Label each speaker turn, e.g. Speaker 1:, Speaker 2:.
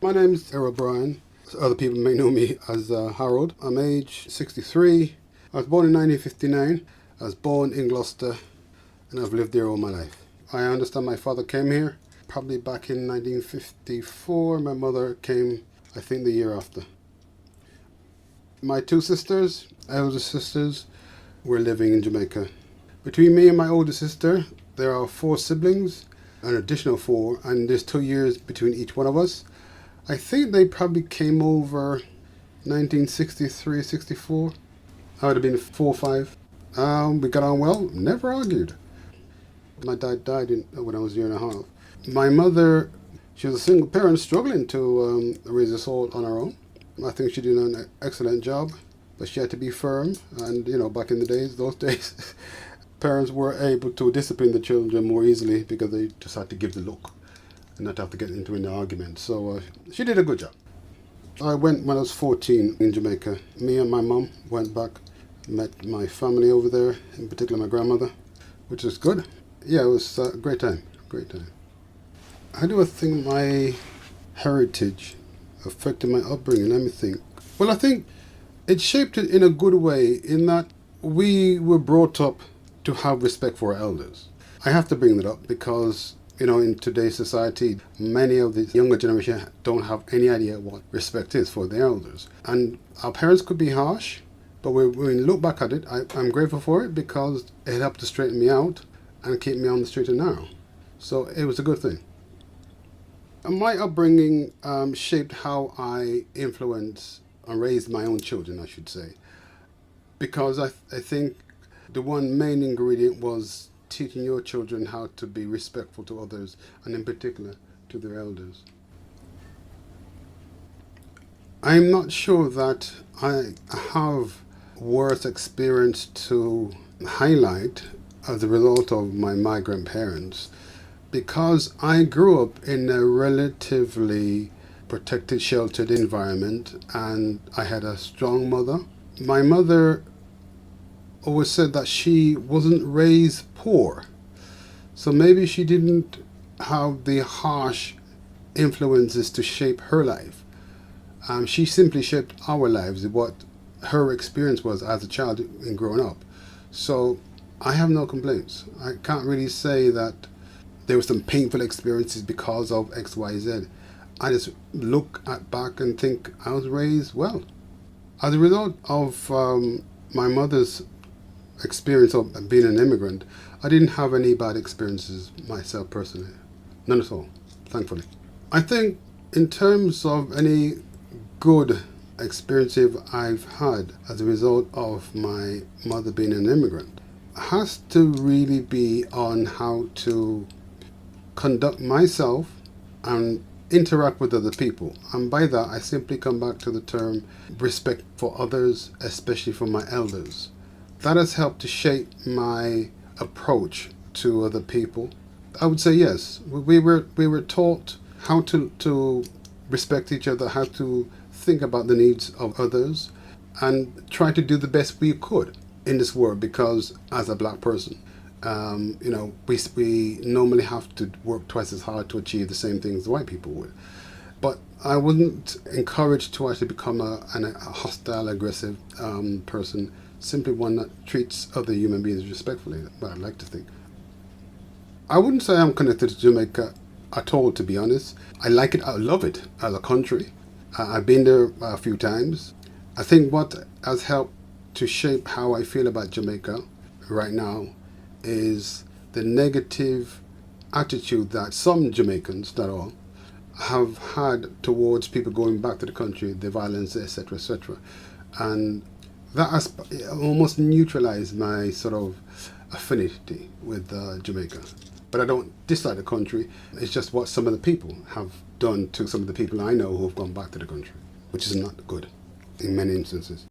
Speaker 1: My name's Errol Bryan. Other people may know me as Harold. I'm age 63. I was born in 1959. I was born in Gloucester and I've lived there all my life. I understand my father came here probably back in 1954. My mother came, I think, the year after. My two sisters, elder sisters, were living in Jamaica. Between me and my older sister, there are 4 siblings, an additional 4, and there's 2 years between each one of us. I think they probably came over 1963, 64. I would have been 4 or 5. We got on well, never argued. My dad died when I was a year and a half. My mother, she was a single parent struggling to raise us all on her own. I think she did an excellent job, but she had to be firm. And, back in those days, parents were able to discipline the children more easily because they just had to give the look and not have to get into an argument. So she did a good job. I went when I was 14 in Jamaica. Me and my mum went back, met my family over there, in particular my grandmother, which was good. Yeah, it was a great time, great time. How do I think my heritage affected my upbringing? Let me think. Well, I think it shaped it in a good way in that we were brought up to have respect for our elders. I have to bring that up because, in today's society, many of the younger generation don't have any idea what respect is for their elders. And our parents could be harsh, but when we look back at it, I'm grateful for it because it helped to straighten me out and keep me on the straight and narrow. So it was a good thing. And my upbringing shaped how I influence and raised my own children, I should say. Because I think the one main ingredient was teaching your children how to be respectful to others, and in particular to their elders. I'm not sure that I have worse experience to highlight as a result of my migrant parents, because I grew up in a relatively protected, sheltered environment, and I had a strong mother. My mother always said that she wasn't raised poor, so maybe she didn't have the harsh influences to shape her life. She simply shaped our lives, what her experience was as a child and growing up. So I have no complaints. I can't really say that there were some painful experiences because of X, Y, Z. I just look back and think I was raised well. As a result of my mother's experience of being an immigrant, I didn't have any bad experiences myself personally. None at all, thankfully. I think in terms of any good experiences I've had as a result of my mother being an immigrant has to really be on how to conduct myself and interact with other people. And by that, I simply come back to the term respect for others, especially for my elders. That has helped to shape my approach to other people. I would say yes. We were taught how to respect each other, how to think about the needs of others, and try to do the best we could in this world, because as a black person, we normally have to work twice as hard to achieve the same things the white people would. But I wasn't encouraged to actually become a hostile, aggressive person, simply one that treats other human beings respectfully, what I'd like to think. I wouldn't say I'm connected to Jamaica at all, to be honest. I like it, I love it as a country. I've been there a few times. I think what has helped to shape how I feel about Jamaica right now is the negative attitude that some Jamaicans, not all, have had towards people going back to the country, the violence, etc., etc. And that has almost neutralized my sort of affinity with Jamaica. But I don't dislike the country. It's just what some of the people have done to some of the people I know who have gone back to the country, which is not good in many instances.